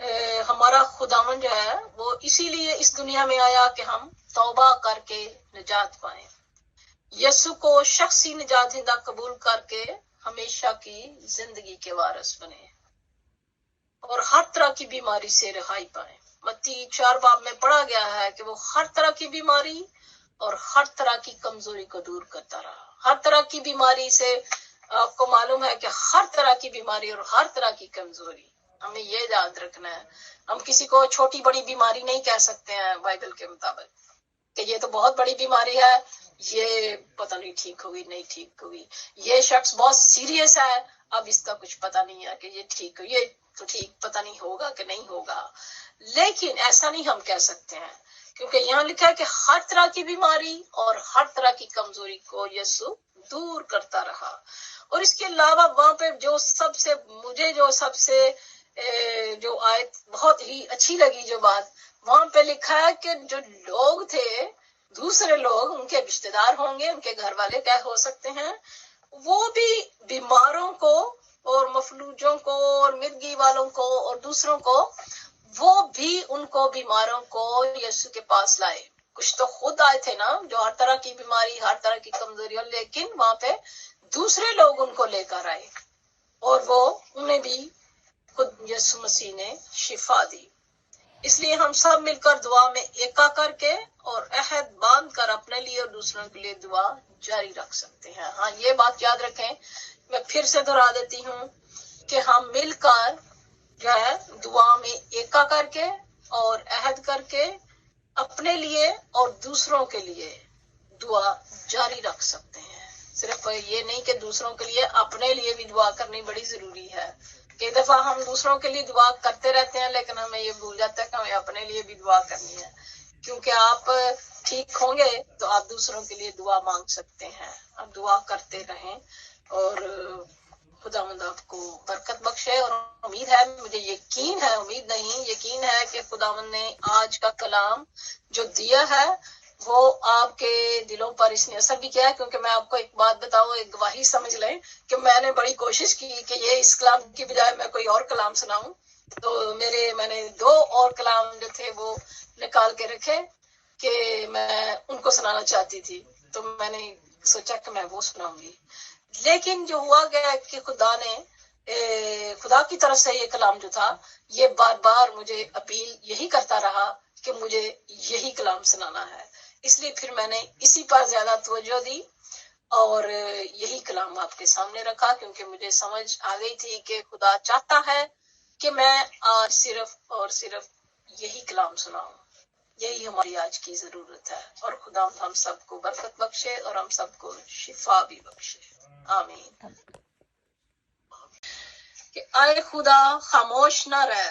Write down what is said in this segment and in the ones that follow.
ہمارا خداوند جو ہے وہ اسی لیے اس دنیا میں آیا کہ ہم توبہ کر کے نجات پائیں، یسوع کو شخصی نجات دہندہ قبول کر کے ہمیشہ کی زندگی کے وارث بنے اور ہر طرح کی بیماری سے رہائی پائیں۔ متی 4 باب میں پڑھا گیا ہے کہ وہ ہر طرح کی بیماری اور ہر طرح کی کمزوری کو دور کرتا رہا۔ ہر طرح کی بیماری سے آپ کو معلوم ہے کہ ہر طرح کی بیماری اور ہر طرح کی کمزوری، ہمیں یہ یاد رکھنا ہے۔ ہم کسی کو چھوٹی بڑی بیماری نہیں کہہ سکتے ہیں بائبل کے مطابق کہ یہ تو بہت بڑی بیماری ہے، یہ پتہ نہیں ٹھیک ہوگی نہیں ٹھیک ہوگی، یہ شخص بہت سیریس ہے، اب اس کا کچھ پتہ نہیں ہے کہ یہ ٹھیک ہو، یہ تو ٹھیک پتہ نہیں ہوگا کہ نہیں ہوگا۔ لیکن ایسا نہیں ہم کہہ سکتے ہیں، کیونکہ یہاں لکھا ہے کہ ہر طرح کی بیماری اور ہر طرح کی کمزوری کو یسوع دور کرتا رہا۔ اور اس کے علاوہ وہاں پہ جو سب سے جو آیت بہت ہی اچھی لگی، جو بات وہاں پہ لکھا ہے کہ جو لوگ تھے، دوسرے لوگ، ان کے رشتے دار ہوں گے، ان کے گھر والے کیا ہو سکتے ہیں، وہ بھی بیماروں کو اور مفلوجوں کو اور مرگی والوں کو اور دوسروں کو، وہ بھی ان کو بیماروں کو یسوع کے پاس لائے۔ کچھ تو خود آئے تھے نا، جو ہر طرح کی بیماری ہر طرح کی کمزوری، لیکن وہاں پہ دوسرے لوگ ان کو لے کر آئے اور وہ انہیں بھی خود یسوع مسیح نے شفا دی۔ اس لیے ہم سب مل کر دعا میں ایکا کر کے اور عہد باندھ کر اپنے لیے اور دوسروں کے لیے دعا جاری رکھ سکتے ہیں۔ ہاں، یہ بات یاد رکھیں، میں پھر سے دہرا دیتی ہوں کہ ہم مل کر جو ہے دعا میں ایکا کر کے اور عہد کر کے اپنے لیے اور دوسروں کے لیے دعا جاری رکھ سکتے ہیں۔ صرف یہ نہیں کہ دوسروں کے لیے، اپنے لیے بھی دعا کرنی بڑی ضروری ہے۔ کئی دفعہ ہم دوسروں کے لیے دعا کرتے رہتے ہیں، لیکن ہمیں یہ بھول جاتا ہے کہ ہمیں اپنے لیے بھی دعا کرنی ہے، کیونکہ آپ ٹھیک ہوں گے تو آپ دوسروں کے لیے دعا مانگ سکتے ہیں۔ آپ دعا کرتے رہیں اور خداوند آپ کو برکت بخشے۔ اور امید ہے، مجھے یقین ہے، امید نہیں یقین ہے کہ خداوند نے آج کا کلام جو دیا ہے وہ آپ کے دلوں پر اس نے اثر بھی کیا ہے، کیونکہ میں آپ کو ایک بات بتاؤں، ایک گواہی سمجھ لیں کہ میں نے بڑی کوشش کی کہ یہ اس کلام کی بجائے میں کوئی اور کلام سناؤں، تو میں نے 2 اور کلام جو تھے وہ نکال کے رکھے کہ میں ان کو سنانا چاہتی تھی، تو میں نے سوچا کہ میں وہ سناؤں گی۔ لیکن جو ہوا گیا کہ خدا کی طرف سے یہ کلام جو تھا، یہ بار بار مجھے اپیل یہی کرتا رہا کہ مجھے یہی کلام سنانا ہے، اس لیے پھر میں نے اسی پر زیادہ توجہ دی اور یہی کلام آپ کے سامنے رکھا، کیونکہ مجھے سمجھ آ گئی تھی کہ خدا چاہتا ہے کہ میں آج صرف اور صرف یہی کلام سناؤں۔ یہی ہماری آج کی ضرورت ہے، اور خدا ہم سب کو برکت بخشے اور ہم سب کو شفا بھی بخشے، آمین۔ کہ آئے خدا خاموش نہ رہ،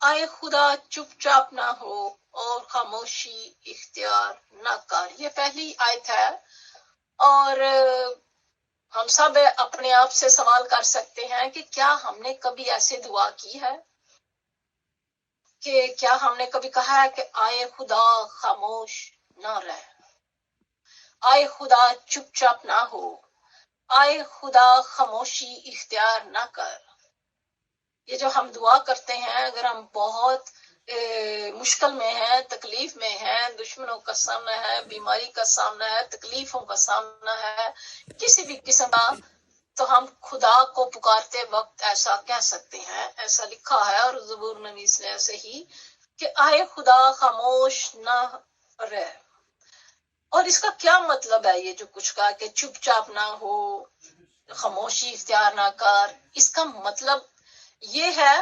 آئے خدا چپ چاپ نہ ہو اور خاموشی اختیار نہ کر، یہ پہلی آیت ہے۔ اور ہم سب اپنے آپ سے سوال کر سکتے ہیں کہ کیا ہم نے کبھی ایسے دعا کی ہے کہ کیا ہم نے کبھی کہا ہے کہ آئے خدا خاموش نہ رہ، آئے خدا چپ چاپ نہ ہو، آئے خدا خاموشی اختیار نہ کر۔ یہ جو ہم دعا کرتے ہیں، اگر ہم بہت مشکل میں ہیں، تکلیف میں ہیں، دشمنوں کا سامنا ہے، بیماری کا سامنا ہے، تکلیفوں کا سامنا ہے، کسی بھی قسم کا، تو ہم خدا کو پکارتے وقت ایسا کہہ سکتے ہیں، ایسا لکھا ہے اور زبور نویس نے ایسے ہی کہ آئے خدا خاموش نہ رہ۔ اور اس کا کیا مطلب ہے؟ یہ جو کچھ کہا کہ چپ چاپ نہ ہو، خاموشی اختیار نہ کر، اس کا مطلب یہ ہے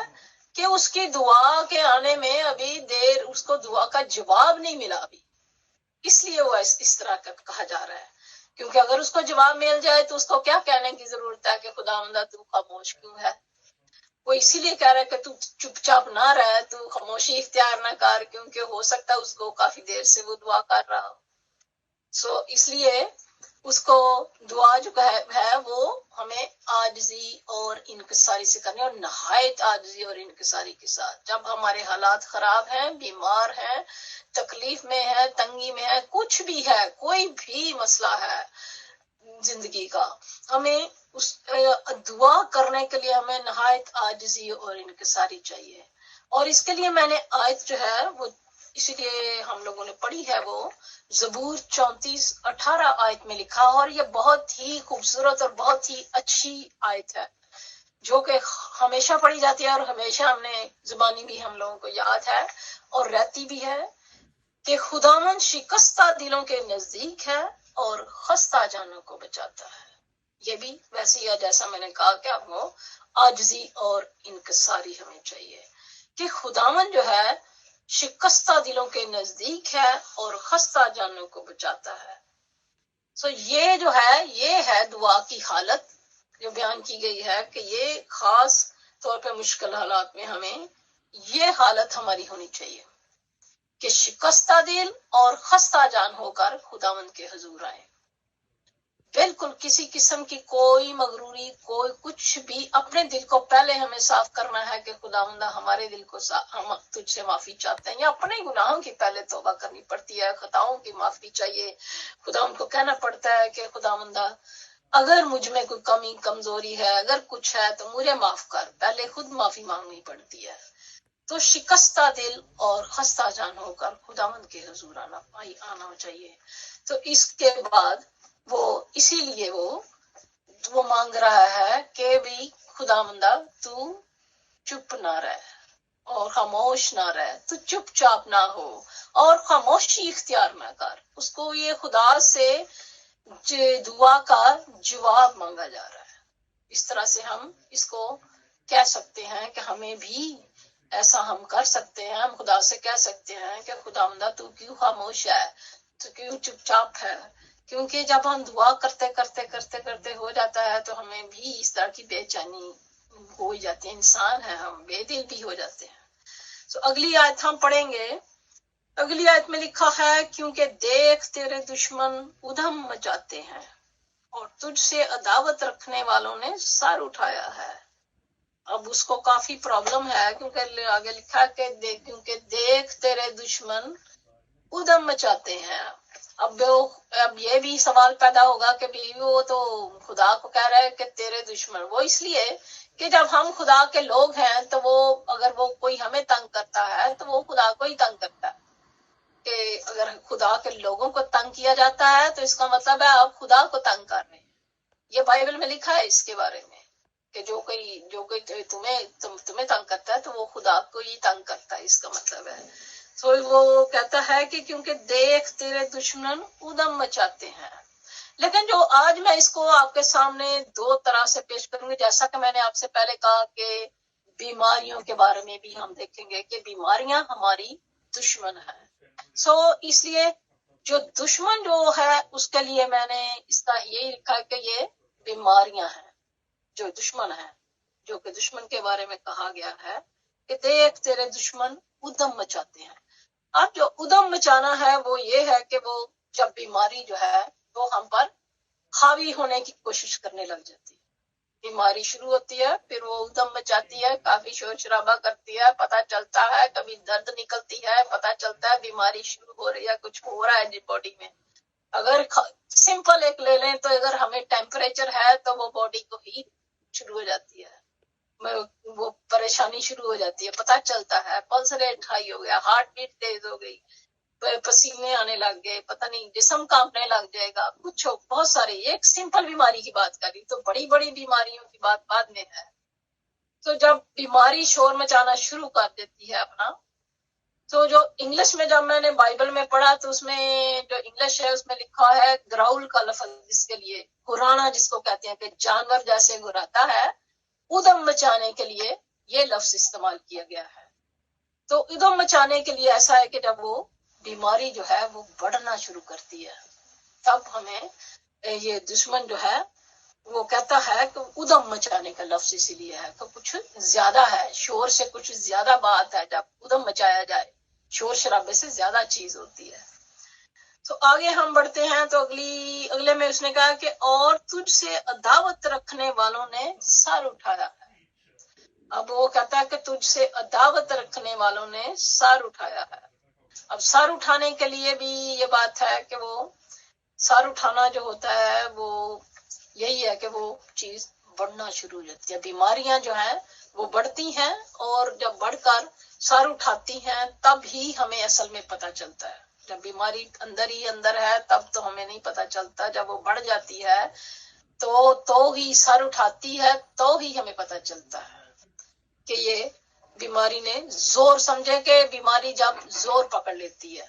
کہ اس کی دعا کے آنے میں ابھی دیر، اس کو دعا کا جواب نہیں ملا ابھی، اس لیے وہ اس طرح کا کہا جا رہا ہے۔ کیونکہ اگر اس کو جواب مل جائے تو اس کو کیا کہنے کی ضرورت ہے کہ خداوندا تو خاموش کیوں ہے؟ وہ اسی لیے کہہ رہا ہے کہ تو چپ چاپ نہ رہ، تو خاموشی اختیار نہ کر، کیونکہ ہو سکتا ہے اس کو کافی دیر سے وہ دعا کر رہا ہو۔ اس لیے اس کو دعا جو ہے وہ ہمیں عاجزی اور انکساری سے کرنی، اور نہایت عاجزی اور انکساری کے ساتھ۔ جب ہمارے حالات خراب ہیں، بیمار ہیں، تکلیف میں ہے، تنگی میں ہے، کچھ بھی ہے، کوئی بھی مسئلہ ہے زندگی کا، ہمیں اس دعا کرنے کے لیے ہمیں نہایت عاجزی اور انکساری چاہیے۔ اور اس کے لیے میں نے آیت جو ہے وہ اسی لیے ہم لوگوں نے پڑھی ہے، وہ زبور 34:18 آیت میں لکھا، اور یہ بہت ہی خوبصورت اور بہت ہی اچھی آیت ہے جو کہ ہمیشہ پڑھی جاتی ہے اور ہمیشہ ہم نے زبانی بھی ہم لوگوں کو یاد ہے اور رہتی بھی ہے کہ خداوند شکستہ دلوں کے نزدیک ہے اور خستہ جانوں کو بچاتا ہے۔ یہ بھی ویسے ہی جیسا میں نے کہا کہ اب وہ عاجزی اور انکساری ہمیں چاہیے کہ خداوند جو ہے شکستہ دلوں کے نزدیک ہے اور خستہ جانوں کو بچاتا ہے۔ یہ جو ہے یہ ہے دعا کی حالت جو بیان کی گئی ہے کہ یہ خاص طور پہ مشکل حالات میں ہمیں یہ حالت ہماری ہونی چاہیے کہ شکستہ دل اور خستہ جان ہو کر خداوند کے حضور آئیں۔ بالکل کسی قسم کی کوئی مغروری، کوئی کچھ بھی، اپنے دل کو پہلے ہمیں صاف کرنا ہے کہ خداوندہ ہمارے دل کو ہم تجھ سے معافی چاہتے ہیں، یا اپنے گناہوں کی پہلے توبہ کرنی پڑتی ہے، خطاؤں کی معافی چاہیے، خداوند کو کہنا پڑتا ہے کہ خداوندہ اگر مجھ میں کوئی کمی کمزوری ہے، اگر کچھ ہے تو مجھے معاف کر، پہلے خود معافی مانگنی پڑتی ہے۔ تو شکستہ دل اور خستہ جان ہو کر خداوند کے حضور آنا چاہیے۔ تو اس کے بعد وہ اسی لیے وہ مانگ رہا ہے کہ بھی خداوندہ تو چپ نہ رہ اور خاموش نہ رہ، تو چپ چاپ نہ ہو اور خاموشی اختیار نہ کر۔ اس کو یہ خدا سے دعا کا جواب مانگا جا رہا ہے۔ اس طرح سے ہم اس کو کہہ سکتے ہیں کہ ہمیں بھی ایسا ہم کر سکتے ہیں، ہم خدا سے کہہ سکتے ہیں کہ خداوندہ تو کیوں خاموش ہے، تو کیوں چپ چاپ ہے، کیونکہ جب ہم دعا کرتے کرتے کرتے کرتے ہو جاتا ہے تو ہمیں بھی اس طرح کی بے چینی ہو جاتی ہے، انسان ہے، ہم بے دل بھی ہو جاتے ہیں۔ اگلی آیت ہم پڑھیں گے۔ اگلی آیت میں لکھا ہے کیونکہ دیکھ تیرے دشمن ادھم مچاتے ہیں اور تجھ سے عداوت رکھنے والوں نے سر اٹھایا ہے۔ اب اس کو کافی پرابلم ہے کیونکہ آگے لکھا کہ کیونکہ دیکھ تیرے دشمن ادھم مچاتے ہیں۔ اب یہ بھی سوال پیدا ہوگا کہ وہ تو خدا کو کہہ رہا ہے کہ تیرے دشمن، وہ اس لیے کہ جب ہم خدا کے لوگ ہیں تو وہ اگر وہ کوئی ہمیں تنگ کرتا ہے تو وہ خدا کو ہی تنگ کرتا ہے، کہ اگر خدا کے لوگوں کو تنگ کیا جاتا ہے تو اس کا مطلب ہے آپ خدا کو تنگ کر رہے ہیں۔ یہ بائبل میں لکھا ہے اس کے بارے میں کہ جو کوئی تمہیں تنگ کرتا ہے تو وہ خدا کو ہی تنگ کرتا ہے، اس کا مطلب ہے۔ تو وہ کہتا ہے کہ کیونکہ دیکھ تیرے دشمن ادھم مچاتے ہیں۔ لیکن جو آج میں اس کو آپ کے سامنے دو طرح سے پیش کروں گی، جیسا کہ میں نے آپ سے پہلے کہا کہ بیماریوں کے بارے میں بھی ہم دیکھیں گے کہ بیماریاں ہماری دشمن ہیں۔ اس لیے جو دشمن جو ہے اس کے لیے میں نے اس کا یہی لکھا کہ یہ بیماریاں ہیں جو دشمن ہیں، جو کہ دشمن کے بارے میں کہا گیا ہے کہ دیکھ تیرے دشمن ادھم مچاتے ہیں۔ اب جو ادھم مچانا ہے وہ یہ ہے کہ وہ جب بیماری جو ہے وہ ہم پر حاوی ہونے کی کوشش کرنے لگ جاتی ہے، بیماری شروع ہوتی ہے، پھر وہ ادھم مچاتی ہے، کافی شور شرابہ کرتی ہے، پتہ چلتا ہے کبھی درد نکلتی ہے، پتہ چلتا ہے بیماری شروع ہو رہی ہے، کچھ ہو رہا ہے جی باڈی میں۔ اگر سمپل ایک لے لیں تو اگر ہمیں ٹیمپریچر ہے تو وہ باڈی کو ہیٹ شروع ہو جاتی ہے، وہ پریشانی شروع ہو جاتی ہے، پتہ چلتا ہے پلس ریٹ ہائی ہو گیا، ہارٹ بیٹ تیز ہو گئی، پسینے آنے لگ گئے، پتہ نہیں جسم کانپنے لگ جائے گا، کچھ بہت سارے، ایک سمپل بیماری کی بات کری تو بڑی بڑی بیماریوں کی بات بعد میں ہے۔ تو جب بیماری شور مچانا شروع کر دیتی ہے اپنا، تو جو انگلش میں جب میں نے بائبل میں پڑھا تو اس میں جو انگلش ہے اس میں لکھا ہے گراؤل کا لفظ، جس کے لیے گرانا جس کو کہتے ہیں کہ جانور جیسے گراتا ہے، ادھم مچانے کے لیے یہ لفظ استعمال کیا گیا ہے۔ تو ادھم مچانے کے لیے ایسا ہے کہ جب وہ بیماری جو ہے وہ بڑھنا شروع کرتی ہے تب ہمیں یہ دشمن جو ہے وہ کہتا ہے کہ ادھم مچانے کا لفظ اسی لیے ہے کہ کچھ زیادہ ہے، شور سے کچھ زیادہ بات ہے، جب ادھم مچایا جائے شور شرابے سے زیادہ چیز ہوتی ہے۔ تو آگے ہم بڑھتے ہیں تو اگلے میں اس نے کہا کہ اور تجھ سے عداوت رکھنے والوں نے سر اٹھایا ہے۔ اب وہ کہتا ہے کہ تجھ سے عداوت رکھنے والوں نے سر اٹھایا ہے۔ اب سر اٹھانے کے لیے بھی یہ بات ہے کہ وہ سر اٹھانا جو ہوتا ہے وہ یہی ہے کہ وہ چیز بڑھنا شروع ہو جاتی ہے، بیماریاں جو ہیں وہ بڑھتی ہیں، اور جب بڑھ کر سر اٹھاتی ہیں تب ہی ہمیں اصل میں پتہ چلتا ہے. جب بیماری اندر ہی اندر ہے تب تو ہمیں نہیں پتہ چلتا. جب وہ بڑھ جاتی ہے تو ہی سر اٹھاتی ہے تو ہی ہمیں پتہ چلتا ہے کہ یہ بیماری نے زور. سمجھے کہ بیماری جب زور پکڑ لیتی ہے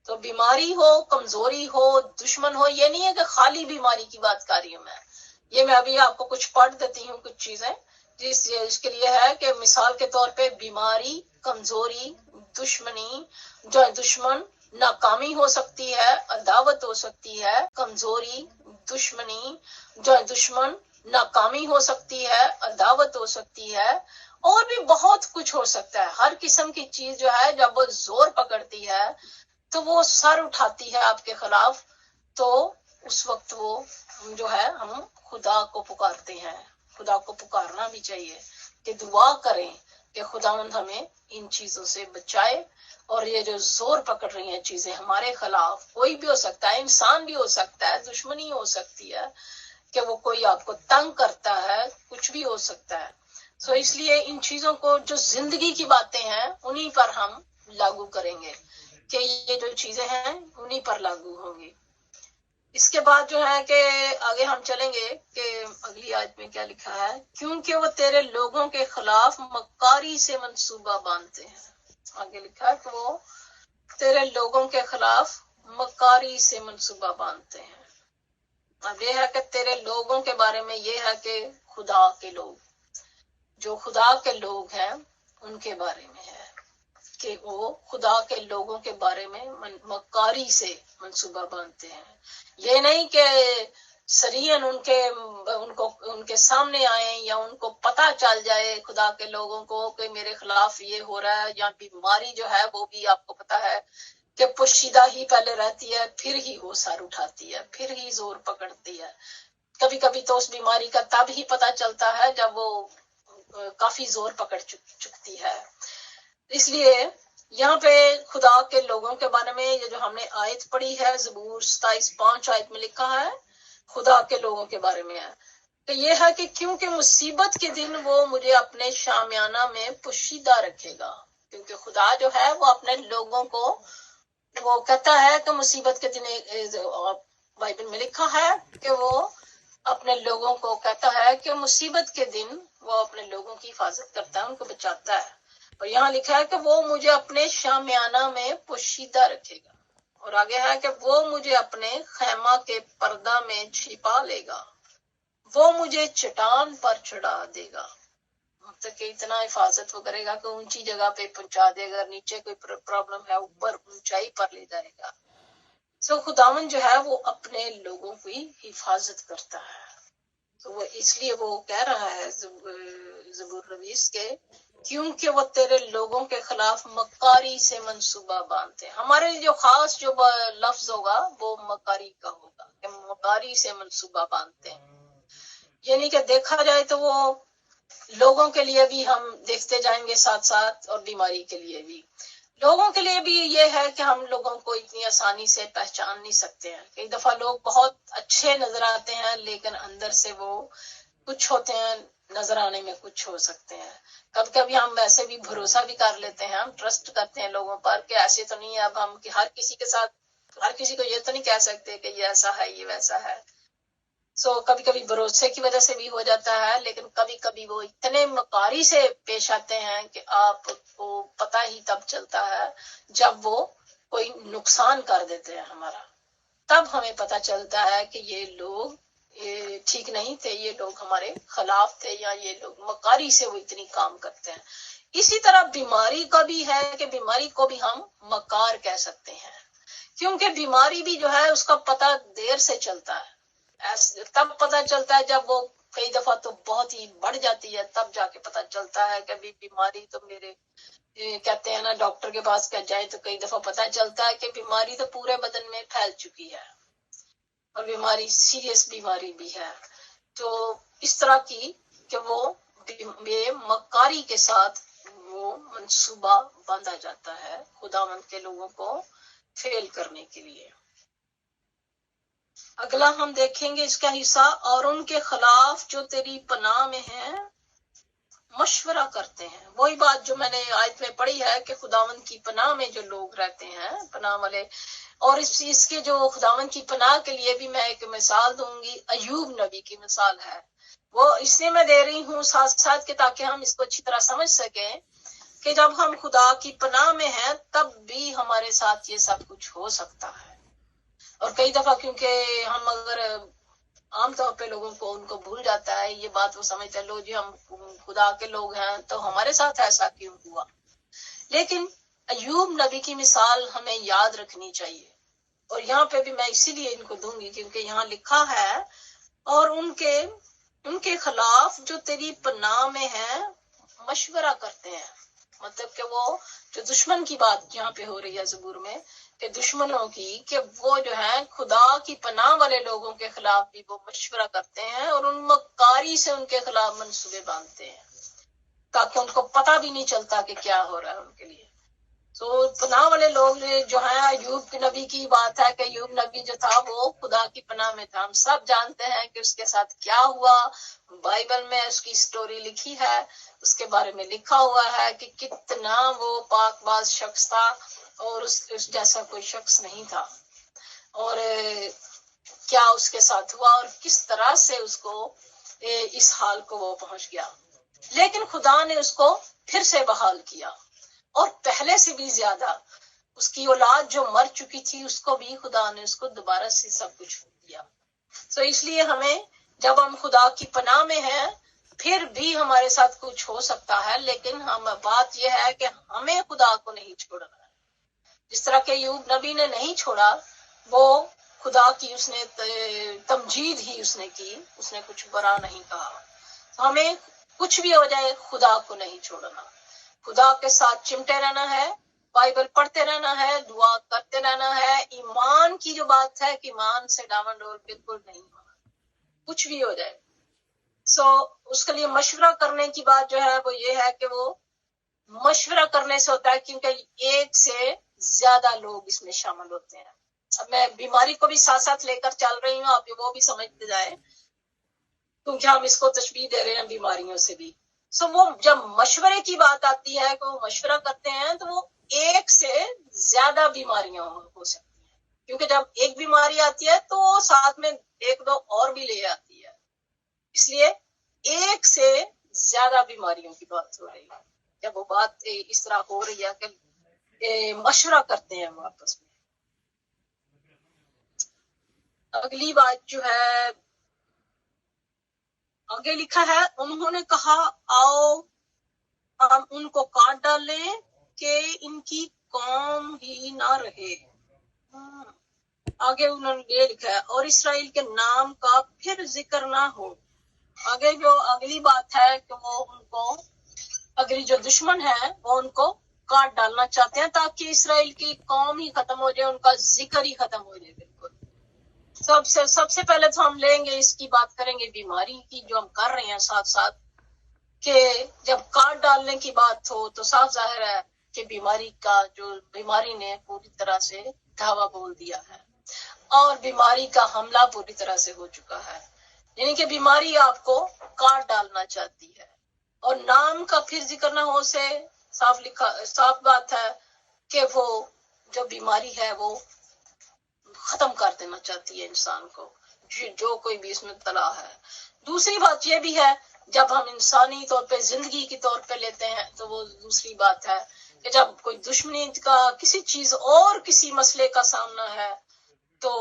تو بیماری ہو کمزوری ہو دشمن ہو, یہ نہیں ہے کہ خالی بیماری کی بات کر رہی ہوں میں ابھی آپ کو کچھ پڑھ دیتی ہوں کچھ چیزیں جس کے لیے ہے کہ مثال کے طور پہ بیماری, کمزوری, دشمنی, جو دشمن ناکامی ہو سکتی ہے, عداوت ہو سکتی ہے, کمزوری, دشمنی, جو دشمن ناکامی ہو سکتی ہے, عداوت ہو سکتی ہے, اور بھی بہت کچھ ہو سکتا ہے. ہر قسم کی چیز جو ہے جب وہ زور پکڑتی ہے تو وہ سر اٹھاتی ہے آپ کے خلاف. تو اس وقت وہ جو ہے ہم خدا کو پکارتے ہیں. خدا کو پکارنا بھی چاہیے کہ دعا کریں کہ خداوند ہمیں ان چیزوں سے بچائے. اور یہ جو زور پکڑ رہی ہیں چیزیں ہمارے خلاف, کوئی بھی ہو سکتا ہے, انسان بھی ہو سکتا ہے, دشمنی ہو سکتی ہے کہ وہ کوئی آپ کو تنگ کرتا ہے, کچھ بھی ہو سکتا ہے. سو اس لیے ان چیزوں کو جو زندگی کی باتیں ہیں انہی پر ہم لاگو کریں گے کہ یہ جو چیزیں ہیں انہی پر لاگو ہوں گی. اس کے بعد جو ہے کہ آگے ہم چلیں گے کہ اگلی آیت میں کیا لکھا ہے, کیونکہ وہ تیرے لوگوں کے خلاف مکاری سے منصوبہ باندھتے ہیں. آگے لکھا ہے کہ وہ تیرے لوگوں کے خلاف مکاری سے منصوبہ باندھتے ہیں. اب یہ ہے کہ تیرے لوگوں کے بارے میں یہ ہے کہ خدا کے لوگ, جو خدا کے لوگ ہیں ان کے بارے میں ہے کہ وہ خدا کے لوگوں کے بارے میں مکاری سے منصوبہ باندھتے ہیں. یہ نہیں کہ سرین ان کے سامنے آئیں یا ان کو پتہ چل جائے خدا کے لوگوں کو کہ میرے خلاف یہ ہو رہا ہے, یا بیماری جو ہے وہ بھی آپ کو پتہ ہے کہ پوشیدہ ہی پہلے رہتی ہے پھر ہی وہ سر اٹھاتی ہے, پھر ہی زور پکڑتی ہے. کبھی کبھی تو اس بیماری کا تب ہی پتہ چلتا ہے جب وہ کافی زور پکڑ چکتی ہے. اس لیے یہاں پہ خدا کے لوگوں کے بارے میں یہ جو ہم نے آیت پڑھی ہے زبور 27:5 آیت میں لکھا ہے خدا کے لوگوں کے بارے میں ہے کہ یہ ہے کہ کیونکہ مصیبت کے دن وہ مجھے اپنے شامیانہ میں پوشیدہ رکھے گا. کیونکہ خدا جو ہے وہ اپنے لوگوں کو وہ کہتا ہے کہ مصیبت کے دن بائبل میں لکھا ہے کہ وہ اپنے لوگوں کو کہتا ہے کہ مصیبت کے دن وہ اپنے لوگوں کی حفاظت کرتا ہے, ان کو بچاتا ہے. اور یہاں لکھا ہے کہ وہ مجھے اپنے شامیانہ میں پوشیدہ رکھے گا. اور آگے ہے کہ وہ مجھے اپنے خیمہ کے پردہ میں چھپا لے گا, وہ مجھے چٹان پر چڑھا دے گا. تک کہ اتنا حفاظت وہ کرے گا کہ اونچی جگہ پہ پہنچا دے گا, نیچے کوئی پرابلم ہے اوپر اونچائی پر لے جائے گا. سو خداوند جو ہے وہ اپنے لوگوں کی حفاظت کرتا ہے. تو وہ اس لیے وہ کہہ رہا ہے زبور 20 کے کیونکہ وہ تیرے لوگوں کے خلاف مکاری سے منصوبہ باندھتے ہیں. ہمارے جو خاص جو لفظ ہوگا وہ مکاری کا ہوگا کہ مکاری سے منصوبہ باندھتے ہیں. یعنی کہ دیکھا جائے تو وہ لوگوں کے لیے بھی ہم دیکھتے جائیں گے ساتھ ساتھ, اور بیماری کے لیے بھی. لوگوں کے لیے بھی یہ ہے کہ ہم لوگوں کو اتنی آسانی سے پہچان نہیں سکتے ہیں. کئی دفعہ لوگ بہت اچھے نظر آتے ہیں لیکن اندر سے وہ کچھ ہوتے ہیں, نظر آنے میں کچھ ہو سکتے ہیں. کبھی کبھی ہم ویسے بھی بھروسہ بھی کر لیتے ہیں, ہم ٹرسٹ کرتے ہیں لوگوں پر کہ ایسے تو نہیں ہے. اب ہم کہ ہر کسی کے ساتھ ہر کسی کو یہ تو نہیں کہہ سکتے کہ یہ ایسا ہے یہ ویسا ہے. سو کبھی کبھی بھروسے کی وجہ سے بھی ہو جاتا ہے, لیکن کبھی کبھی وہ اتنے مکاری سے پیش آتے ہیں کہ آپ کو پتہ ہی تب چلتا ہے جب وہ کوئی نقصان کر دیتے ہیں ہمارا. تب ہمیں پتہ چلتا ہے کہ یہ لوگ ٹھیک نہیں تھے, یہ لوگ ہمارے خلاف تھے, یا یہ لوگ مکاری سے وہ اتنی کام کرتے ہیں. اسی طرح بیماری کا بھی ہے کہ بیماری کو بھی ہم مکار کہہ سکتے ہیں, کیونکہ بیماری بھی جو ہے اس کا پتہ دیر سے چلتا ہے. تب پتہ چلتا ہے جب وہ کئی دفعہ تو بہت ہی بڑھ جاتی ہے, تب جا کے پتہ چلتا ہے کہ بیماری تو میرے کہتے ہیں نا ڈاکٹر کے پاس کہ جائے تو کئی دفعہ پتہ چلتا ہے کہ بیماری تو پورے بدن میں پھیل چکی ہے, اور بیماری سیریس بیماری بھی ہے. تو اس طرح کی کہ وہ مکاری کے ساتھ وہ منصوبہ باندھا جاتا ہے خداوند کے لوگوں کو فیل کرنے کے لیے. اگلا ہم دیکھیں گے اس کا حصہ, اور ان کے خلاف جو تیری پناہ میں ہیں مشورہ کرتے ہیں. وہی بات جو میں نے آیت میں پڑھی ہے کہ خداوند کی پناہ میں جو لوگ رہتے ہیں پناہ والے. اور اس کے جو خداوند کی پناہ کے لیے بھی میں ایک مثال دوں گی. ایوب نبی کی مثال ہے. وہ اس لیے میں دے رہی ہوں ساتھ ساتھ کہ تاکہ ہم اس کو اچھی طرح سمجھ سکیں کہ جب ہم خدا کی پناہ میں ہیں تب بھی ہمارے ساتھ یہ سب کچھ ہو سکتا ہے. اور کئی دفعہ کیونکہ ہم اگر عام طور پہ لوگوں کو ان کو بھول جاتا ہے یہ بات، وہ سمجھتے ہیں لو جی ہم خدا کے لوگ ہیں تو ہمارے ساتھ ایسا کیوں ہوا. لیکن ایوب نبی کی مثال ہمیں یاد رکھنی چاہیے. اور یہاں پہ بھی میں اسی لیے ان کو دوں گی کیونکہ یہاں لکھا ہے اور ان کے خلاف جو تیری پناہ میں ہیں مشورہ کرتے ہیں. مطلب کہ وہ جو دشمن کی بات یہاں پہ ہو رہی ہے زبور میں کہ دشمنوں کی، کہ وہ جو ہے خدا کی پناہ والے لوگوں کے خلاف بھی وہ مشورہ کرتے ہیں اور ان مکاری سے ان کے خلاف منصوبے باندھتے ہیں تاکہ ان کو پتہ بھی نہیں چلتا کہ کیا ہو رہا ہے ان کے لیے. تو پناہ والے لوگ جو ہیں، ایوب نبی کی بات ہے کہ ایوب نبی جو تھا وہ خدا کی پناہ میں تھا. ہم سب جانتے ہیں کہ اس کے ساتھ کیا ہوا. بائبل میں اس کی سٹوری لکھی ہے، اس کے بارے میں لکھا ہوا ہے کہ کتنا وہ پاک باز شخص تھا اور اس جیسا کوئی شخص نہیں تھا. اور کیا اس کے ساتھ ہوا اور کس طرح سے اس کو اس حال کو وہ پہنچ گیا. لیکن خدا نے اس کو پھر سے بحال کیا اور پہلے سے بھی زیادہ. اس کی اولاد جو مر چکی تھی اس کو بھی خدا نے اس کو دوبارہ سے سب کچھ دیا. تو اس لیے ہمیں جب ہم خدا کی پناہ میں ہیں پھر بھی ہمارے ساتھ کچھ ہو سکتا ہے، لیکن بات یہ ہے کہ ہمیں خدا کو نہیں چھوڑنا ہے. جس طرح کہ ایوب نبی نے نہیں چھوڑا، وہ خدا کی اس نے تمجید ہی اس نے کی، اس نے کچھ برا نہیں کہا. تو ہمیں کچھ بھی ہو جائے خدا کو نہیں چھوڑنا، خدا کے ساتھ چمٹے رہنا ہے، بائبل پڑھتے رہنا ہے، دعا کرتے رہنا ہے. ایمان کی جو بات ہے کہ ایمان سے ڈاون ڈول بالکل نہیں ہونا، کچھ بھی ہو جائے. اس کے لیے مشورہ کرنے کی بات جو ہے وہ یہ ہے کہ وہ مشورہ کرنے سے ہوتا ہے کیونکہ ایک سے زیادہ لوگ اس میں شامل ہوتے ہیں. اب میں بیماری کو بھی ساتھ ساتھ لے کر چل رہی ہوں، آپ وہ بھی سمجھتے جائیں کیونکہ ہم اس کو تشبیہ دے رہے ہیں بیماریوں سے بھی. وہ جب مشورے کی بات آتی ہے کہ وہ مشورہ کرتے ہیں تو وہ ایک سے زیادہ بیماریاں ہو سکتی ہیں، کیونکہ جب ایک بیماری آتی ہے تو ساتھ میں ایک دو اور بھی لے آتی ہے. اس لیے ایک سے زیادہ بیماریوں کی بات ہو رہی ہے جب وہ بات اس طرح ہو رہی ہے کہ مشورہ کرتے ہیں وہ آپس میں. اگلی بات جو ہے آگے لکھا ہے، انہوں نے کہا آؤ ہم ان کو کاٹ ڈالیں کہ ان کی قوم ہی نہ رہے. آگے انہوں نے یہ لکھا ہے اور اسرائیل کے نام کا پھر ذکر نہ ہو. آگے جو اگلی بات ہے کہ وہ ان کو اگلی جو دشمن ہے وہ ان کو کاٹ ڈالنا چاہتے ہیں تاکہ اسرائیل کی قوم ہی ختم ہو جائے، ان کا ذکر ہی ختم ہو جائے. بالکل سب سے پہلے تو ہم لیں گے اس کی بات کریں گے بیماری کی جو ہم کر رہے ہیں ساتھ ساتھ، کہ جب کاٹ ڈالنے کی بات ہو تو صاف ظاہر ہے کہ بیماری نے پوری طرح سے دھاوا بول دیا ہے اور بیماری کا حملہ پوری طرح سے ہو چکا ہے. یعنی کہ بیماری آپ کو کاٹ ڈالنا چاہتی ہے اور نام کا پھر ذکر نہ ہو سے صاف بات ہے کہ وہ جو بیماری ہے وہ ختم کر دینا چاہتی ہے انسان کو، جو کوئی بھی اس میں مبتلا ہے. دوسری بات یہ بھی ہے جب ہم انسانی طور پہ زندگی کے طور پہ لیتے ہیں تو وہ دوسری بات ہے کہ جب کوئی دشمنی کا کسی چیز اور کسی مسئلے کا سامنا ہے تو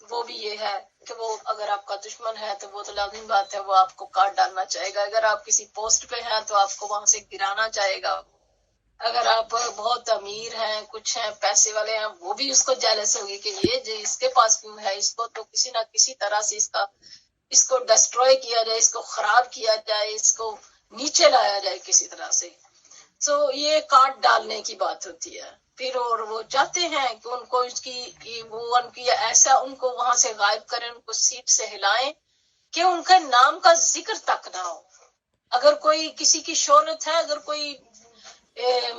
وہ بھی یہ ہے کہ وہ اگر آپ کا دشمن ہے تو وہ تو لازمی بات ہے وہ آپ کو کاٹ ڈالنا چاہے گا. اگر آپ کسی پوسٹ پہ ہیں تو آپ کو وہاں سے گرانا چاہے گا. اگر آپ بہت امیر ہیں، کچھ ہیں، پیسے والے ہیں، وہ بھی اس کو جیلس ہوگی کہ یہ جو اس کے پاس کیوں ہے، اس کو تو کسی نہ کسی طرح سے اس کو ڈسٹروائے کیا جائے، اس کو خراب کیا جائے، اس کو نیچے لایا جائے کسی طرح سے. یہ کاٹ ڈالنے کی بات ہوتی ہے. پھر اور وہ چاہتے ہیں کہ ان کو ایسا ان کو وہاں سے غائب کریں، ان کو سیٹ سے ہلائیں کہ ان کے نام کا ذکر تک نہ ہو. اگر کوئی کسی کی شہرت ہے، اگر کوئی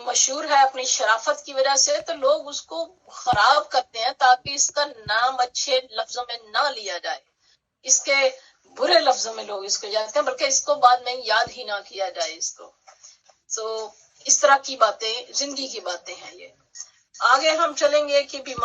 مشہور ہے اپنی شرافت کی وجہ سے تو لوگ اس کو خراب کرتے ہیں تاکہ اس کا نام اچھے لفظوں میں نہ لیا جائے، اس کے برے لفظوں میں لوگ اس کو یاد کریں، بلکہ اس کو بعد میں یاد ہی نہ کیا جائے اس کو. سو اس طرح کی باتیں زندگی کی باتیں ہیں. یہ آگے ہم چلیں گے کہ بیماری